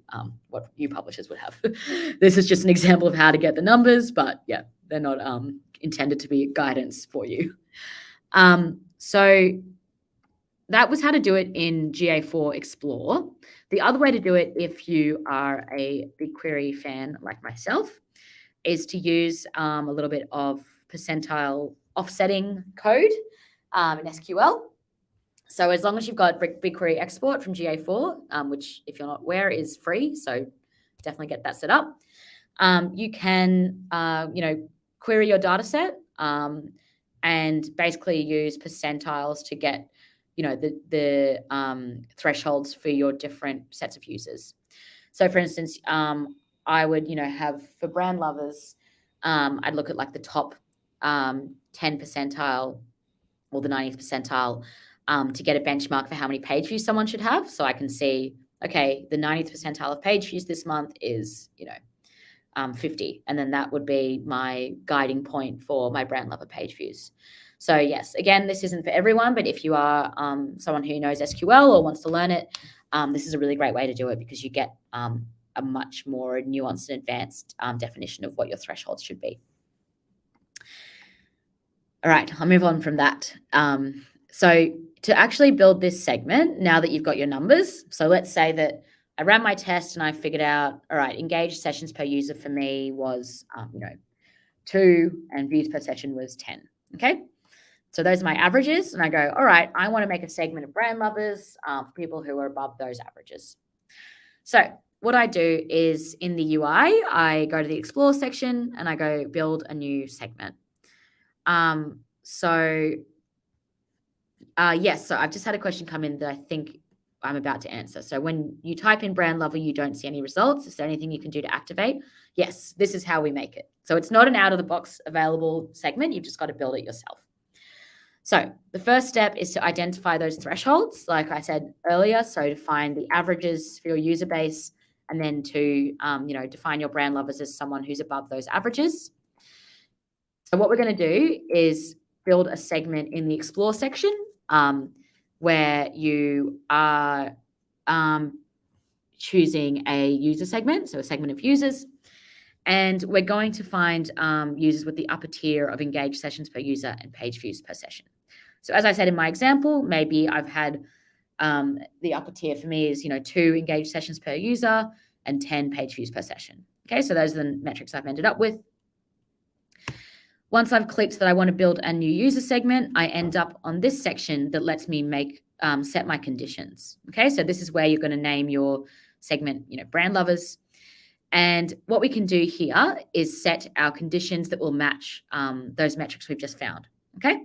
what you publishers would have. This is just an example of how to get the numbers, but yeah, they're not intended to be guidance for you. So that was how to do it in GA4 Explore. The other way to do it, if you are a BigQuery fan like myself, is to use a little bit of percentile offsetting code in SQL. So as long as you've got BigQuery export from GA4, which if you're not aware is free, so definitely get that set up. You can, query your data set and basically use percentiles to get, the thresholds for your different sets of users. So for instance, I would, have for brand lovers, I'd look at like the top 10 percentile or the 90th percentile to get a benchmark for how many page views someone should have. So I can see, okay, the 90th percentile of page views this month is, 50. And then that would be my guiding point for my brand lover page views. So yes, again, this isn't for everyone, but if you are someone who knows SQL or wants to learn it, this is a really great way to do it, because you get a much more nuanced and advanced definition of what your thresholds should be. All right, I'll move on from that. So to actually build this segment, now that you've got your numbers, so let's say that I ran my test and I figured out, all right, engaged sessions per user for me was, 2 and views per session was 10, okay? So those are my averages, and I go, all right, I want to make a segment of brand lovers for people who are above those averages. So what I do is in the UI, I go to the Explore section and I go build a new segment. So I've just had a question come in that I think I'm about to answer. So when you type in brand lover, you don't see any results. Is there anything you can do to activate? Yes, this is how we make it. So it's not an out-of-the-box available segment. You've just got to build it yourself. So the first step is to identify those thresholds, like I said earlier. So to find the averages for your user base, and then to define your brand lovers as someone who's above those averages. So what we're going to do is build a segment in the Explore section where you are choosing a user segment, so a segment of users. And we're going to find users with the upper tier of engaged sessions per user and page views per session. So as I said in my example, maybe I've had the upper tier for me is 2 engaged sessions per user and 10 page views per session. Okay, so those are the metrics I've ended up with. Once I've clicked that I want to build a new user segment, I end up on this section that lets me set my conditions. Okay, so this is where you're going to name your segment, brand lovers. And what we can do here is set our conditions that will match those metrics we've just found. Okay,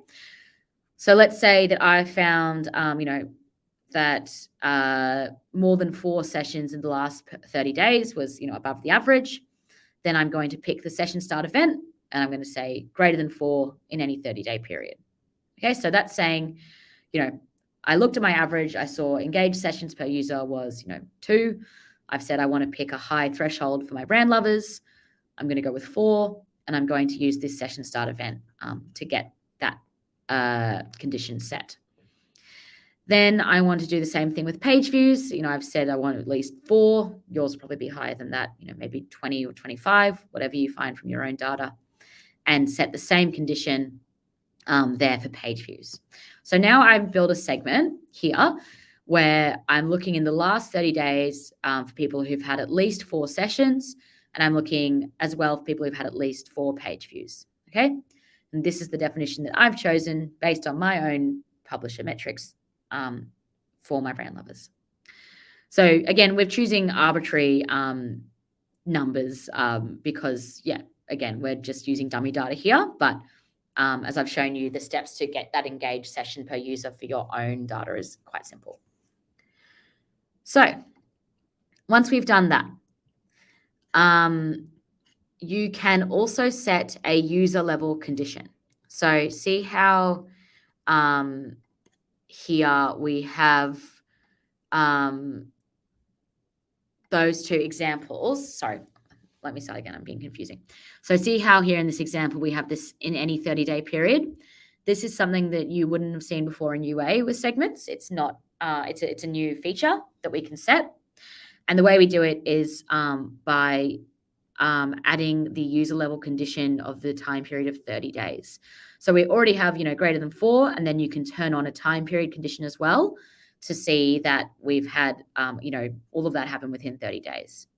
so let's say that I found, that more than 4 sessions in the last 30 days was, above the average. Then I'm going to pick the session start event, and I'm going to say greater than 4 in any 30-day period. Okay, so that's saying, I looked at my average, I saw engaged sessions per user was, 2. I've said I want to pick a high threshold for my brand lovers. I'm going to go with 4, and I'm going to use this session start event to get that condition set. Then I want to do the same thing with page views. I've said I want at least 4. Yours will probably be higher than that, maybe 20 or 25, whatever you find from your own data, and set the same condition there for page views. So now I've built a segment here where I'm looking in the last 30 days for people who've had at least 4 sessions, and I'm looking as well for people who've had at least 4 page views. Okay, and this is the definition that I've chosen based on my own publisher metrics for my brand lovers. So again, we're choosing arbitrary numbers because, again, we're just using dummy data here. But as I've shown you, the steps to get that engaged session per user for your own data is quite simple. So once we've done that, you can also set a user level condition. So see how here we have those 2 examples. Sorry, let me start again. I'm being confusing. So see how here in this example, we have this in any 30-day period. This is something that you wouldn't have seen before in UA with segments. It's not, it's a new feature that we can set. And the way we do it is by adding the user level condition of the time period of 30 days. So we already have, greater than 4, and then you can turn on a time period condition as well to see that we've had, all of that happen within 30 days.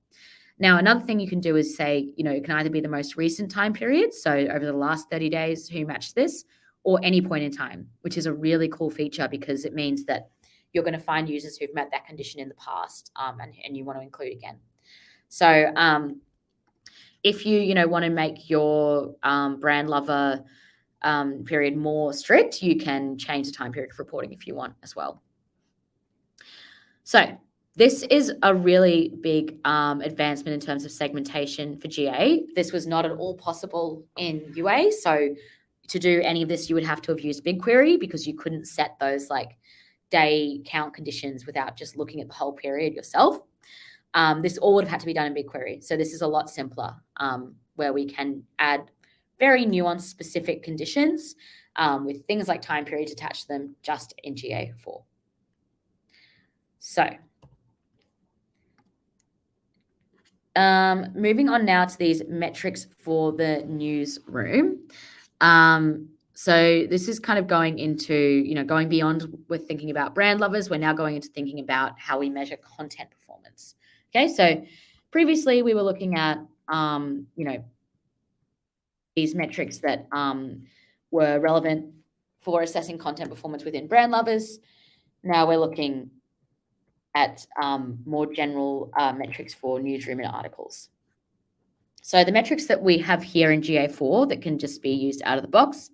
Now, another thing you can do is say, it can either be the most recent time period, so over the last 30 days, who matched this, or any point in time, which is a really cool feature because it means that you're going to find users who've met that condition in the past and you want to include again. So if you, want to make your brand lover period more strict, you can change the time period of reporting if you want as well. So this is a really big advancement in terms of segmentation for GA. This was not at all possible in UA. So to do any of this, you would have to have used BigQuery because you couldn't set those day count conditions without just looking at the whole period yourself. This all would have had to be done in BigQuery. So this is a lot simpler where we can add very nuanced specific conditions with things like time periods attached to them just in GA4. So moving on now to these metrics for the newsroom. So this is kind of going into, going beyond with thinking about brand lovers. We're now going into thinking about how we measure content performance. Okay, so previously we were looking at, these metrics that were relevant for assessing content performance within brand lovers. Now we're looking at more general metrics for newsroom and articles. So the metrics that we have here in GA4 that can just be used out of the box.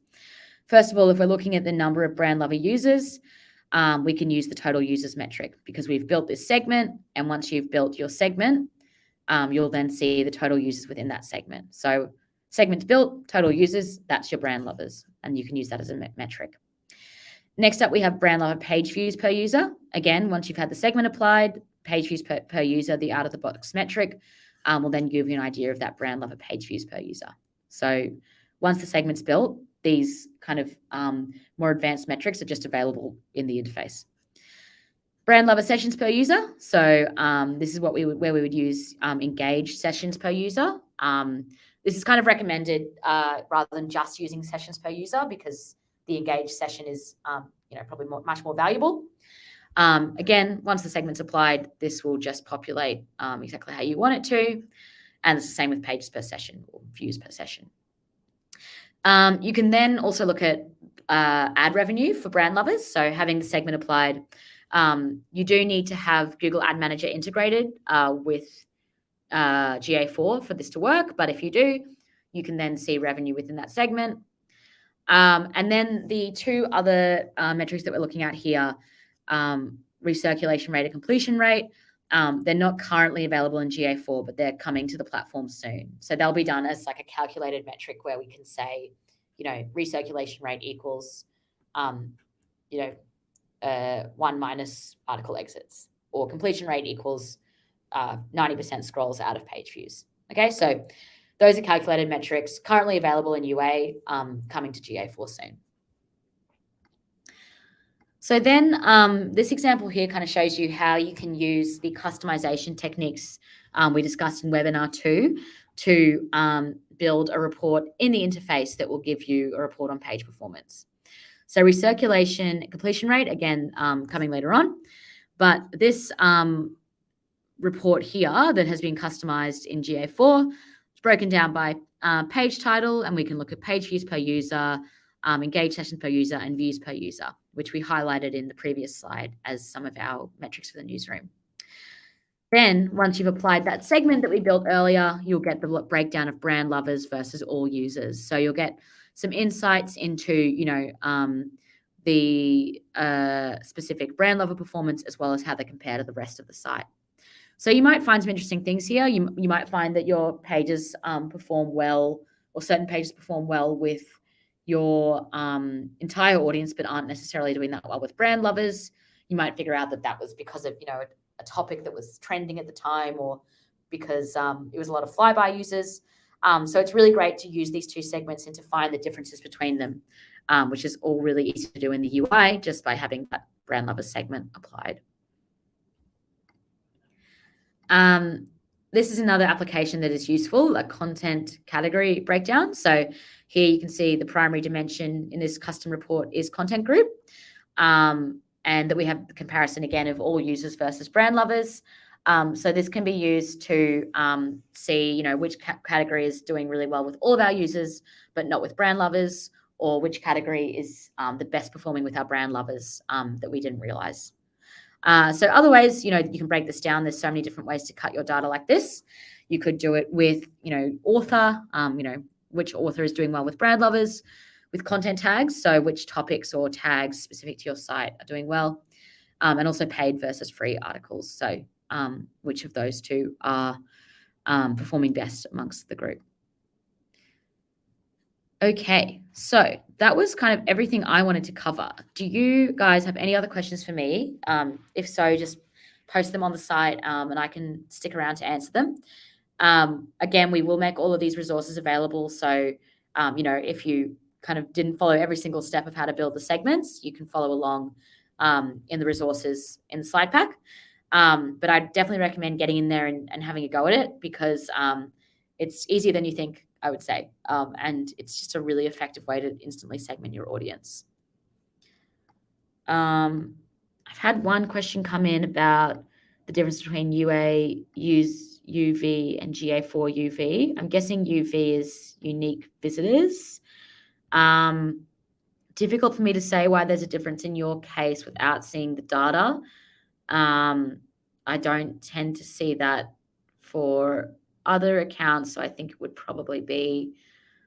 First of all, if we're looking at the number of brand lover users, we can use the total users metric because we've built this segment. And once you've built your segment, you'll then see the total users within that segment. So segment's built, total users, that's your brand lovers. And you can use that as a metric. Next up, we have brand lover page views per user. Again, once you've had the segment applied, page views per user, the out of the box metric, will then give you an idea of that brand lover page views per user. So once the segment's built, these kind of more advanced metrics are just available in the interface. Brand lover sessions per user. So this is where we would use engaged sessions per user. This is kind of recommended rather than just using sessions per user because the engaged session is probably much more valuable. Again, once the segment's applied, this will just populate exactly how you want it to. And it's the same with pages per session or views per session. You can then also look at ad revenue for brand lovers. So having the segment applied, you do need to have Google Ad Manager integrated with GA4 for this to work. But if you do, you can then see revenue within that segment. And then the two other metrics that we're looking at here, recirculation rate and completion rate, they're not currently available in GA4, but they're coming to the platform soon. So they'll be done as like a calculated metric where we can say, recirculation rate equals, 1 minus article exits, or completion rate equals 90% scrolls out of page views. Okay, so those are calculated metrics currently available in UA, coming to GA4 soon. So then this example here kind of shows you how you can use the customization techniques we discussed in webinar 2 to build a report in the interface that will give you a report on page performance. So recirculation completion rate, again, coming later on. But this report here that has been customized in GA4 is broken down by page title, and we can look at page views per user, engaged sessions per user, and views per user, which we highlighted in the previous slide as some of our metrics for the newsroom. Then once you've applied that segment that we built earlier, you'll get the breakdown of brand lovers versus all users. So you'll get some insights into, the specific brand lover performance, as well as how they compare to the rest of the site. So you might find some interesting things here. You might find that your pages perform well, or certain pages perform well with your entire audience, but aren't necessarily doing that well with brand lovers. You might figure out that was because of, a topic that was trending at the time, or because it was a lot of flyby users. So it's really great to use these two segments and to find the differences between them, which is all really easy to do in the UI just by having that brand lover segment applied. This is another application that is useful, a content category breakdown. So here you can see the primary dimension in this custom report is content group, and that we have the comparison again of all users versus brand lovers. So this can be used to see, which category is doing really well with all of our users, but not with brand lovers, or which category is the best performing with our brand lovers that we didn't realize. So other ways, you can break this down. There's so many different ways to cut your data like this. You could do it with, author, which author is doing well with brand lovers, with content tags, so which topics or tags specific to your site are doing well, and also paid versus free articles. So which of those two are performing best amongst the group. Okay, so that was kind of everything I wanted to cover. Do you guys have any other questions for me? If so, just post them on the site and I can stick around to answer them. Again, we will make all of these resources available. So, if you kind of didn't follow every single step of how to build the segments, you can follow along in the resources in the slide pack. But I definitely recommend getting in there and having a go at it, because it's easier than you think, I would say. And it's just a really effective way to instantly segment your audience. I've had one question come in about the difference between UV and GA4 UV. I'm guessing UV is unique visitors. Difficult for me to say why there's a difference in your case without seeing the data. I don't tend to see that for other accounts, so I think it would probably be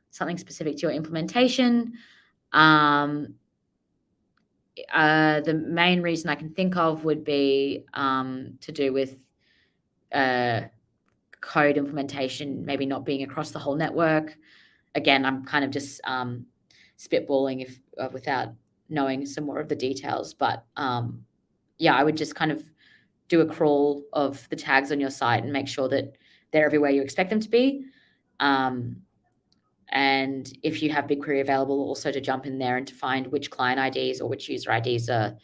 something specific to your implementation. The main reason I can think of would be to do with code implementation, maybe not being across the whole network. Again, I'm kind of just spitballing without knowing some more of the details. But yeah, I would just kind of do a crawl of the tags on your site and make sure that they're everywhere you expect them to be. And if you have BigQuery available, also to jump in there and to find which client IDs or which user IDs are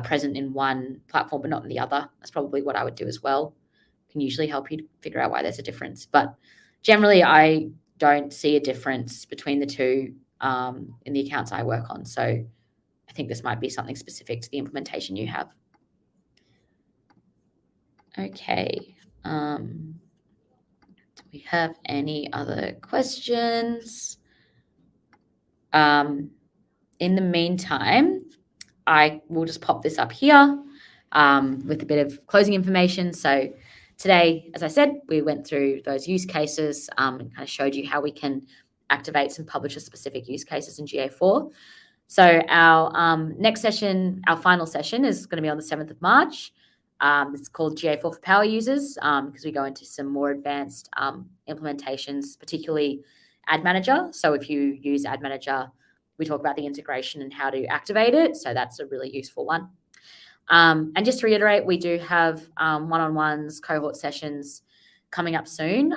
present in one platform but not in the other. That's probably what I would do as well. Can usually help you figure out why there's a difference. But generally, I don't see a difference between the two in the accounts I work on. So I think this might be something specific to the implementation you have. Okay. Do we have any other questions? In the meantime, I will just pop this up here with a bit of closing information. So today, as I said, we went through those use cases and kind of showed you how we can activate some publisher-specific use cases in GA4. So our next session, our final session, is going to be on the 7th of March. It's called GA4 for power users because we go into some more advanced implementations, particularly Ad Manager. So if you use Ad Manager, we talk about the integration and how to activate it. So that's a really useful one. And just to reiterate, we do have one-on-ones, cohort sessions coming up soon.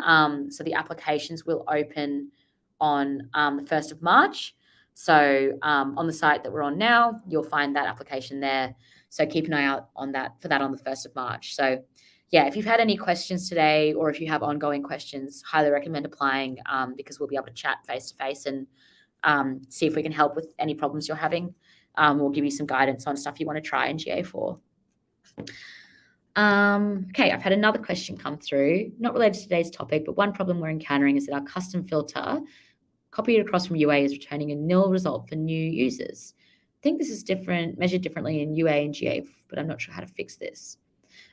So the applications will open on the 1st of March. So on the site that we're on now, you'll find that application there. So keep an eye out on that for that on the 1st of March. So yeah, if you've had any questions today or if you have ongoing questions, highly recommend applying because we'll be able to chat face-to-face and see if we can help with any problems you're having. We'll give you some guidance on stuff you want to try in GA4. Okay, I've had another question come through, not related to today's topic, but one problem we're encountering is that our custom filter copied across from UA is returning a nil result for new users. I think this is measured differently in UA and GA, but I'm not sure how to fix this.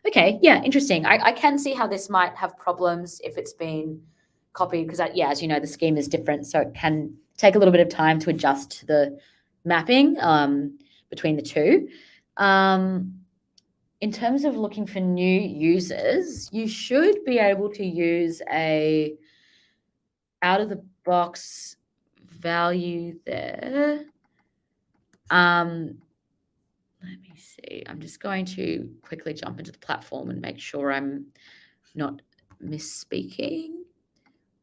Okay, yeah, interesting. I can see how this might have problems if it's been copied because, yeah, as you know, the scheme is different, so it can take a little bit of time to adjust to the mapping between the two. In terms of looking for new users, you should be able to use a out-of-the-box value there. Let me see. I'm just going to quickly jump into the platform and make sure I'm not misspeaking.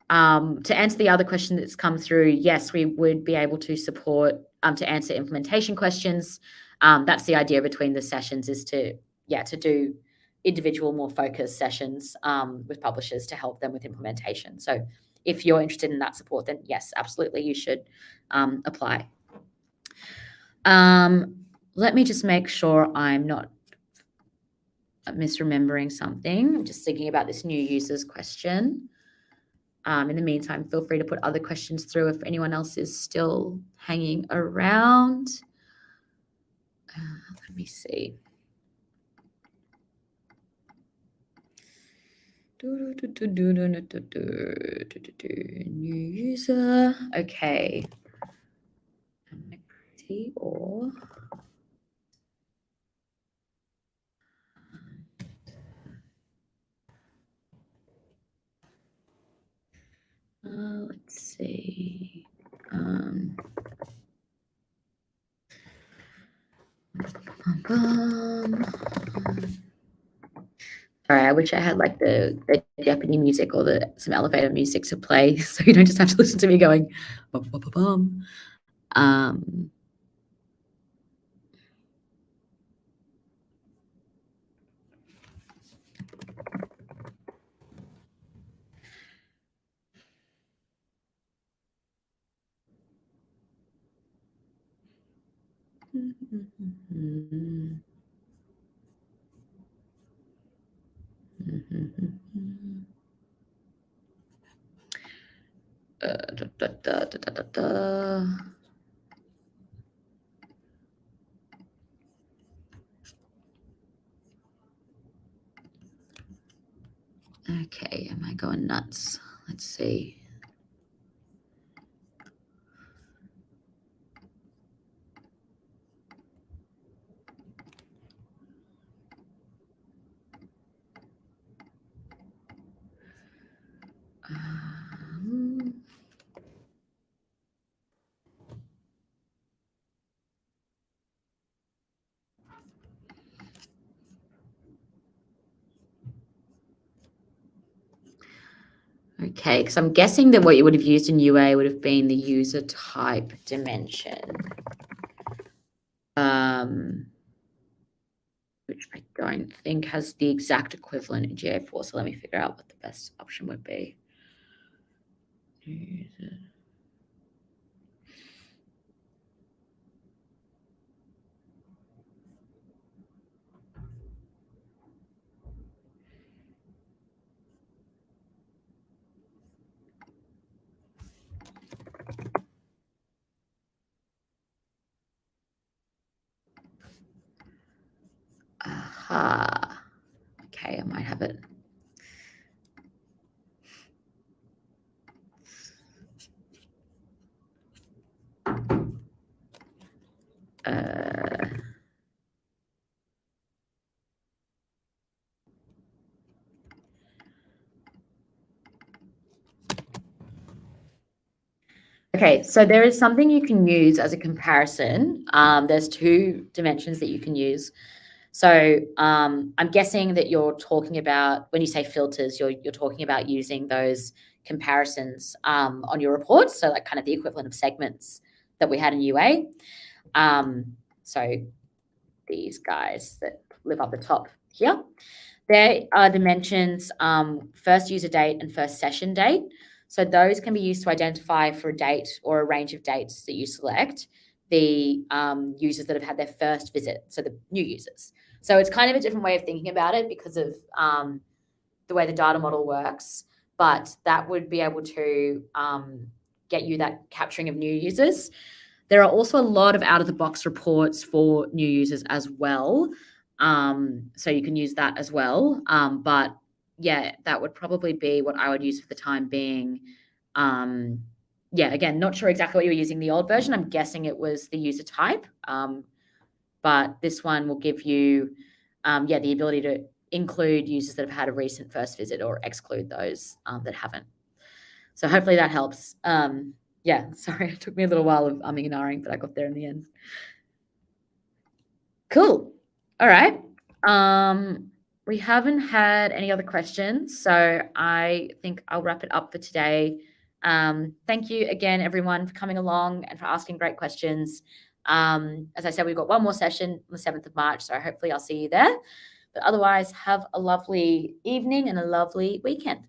To answer the other question that's come through, yes, we would be able to support to answer implementation questions. That's the idea between the sessions is to do individual, more focused sessions with publishers to help them with implementation. So if you're interested in that support, then yes, absolutely, you should apply. Let me just make sure I'm not misremembering something. I'm just thinking about this new users question. In the meantime, feel free to put other questions through if anyone else is still hanging around. Let me see. New user. Okay. Or let's see. Sorry, I wish I had like the Jeopardy music or some elevator music to play, so you don't just have to listen to me going. Bum, bum, bum, bum. Okay, am I going nuts? Let's see. Okay, because I'm guessing that what you would have used in UA would have been the user type dimension, which I don't think has the exact equivalent in GA4. So let me figure out what the best option would be. User. Okay, so there is something you can use as a comparison. There's two dimensions that you can use. So I'm guessing that you're talking about, when you say filters, you're talking about using those comparisons on your reports. So like kind of the equivalent of segments that we had in UA. So these guys that live up the top here. There are dimensions, first user date and first session date. So those can be used to identify for a date or a range of dates that you select the users that have had their first visit, so the new users. So it's kind of a different way of thinking about it because of the way the data model works, but that would be able to get you that capturing of new users. There are also a lot of out-of-the-box reports for new users as well. So you can use that as well. But yeah, that would probably be what I would use for the time being. Yeah, again, not sure exactly what you were using the old version. I'm guessing it was the user type. But this one will give you, the ability to include users that have had a recent first visit or exclude those that haven't. So hopefully that helps. Yeah, sorry, it took me a little while of umming and ahhing, but I got there in the end. Cool. All right. We haven't had any other questions, so I think I'll wrap it up for today. Thank you again, everyone, for coming along and for asking great questions. As I said, we've got one more session on the 7th of March, so hopefully I'll see you there. But otherwise, have a lovely evening and a lovely weekend.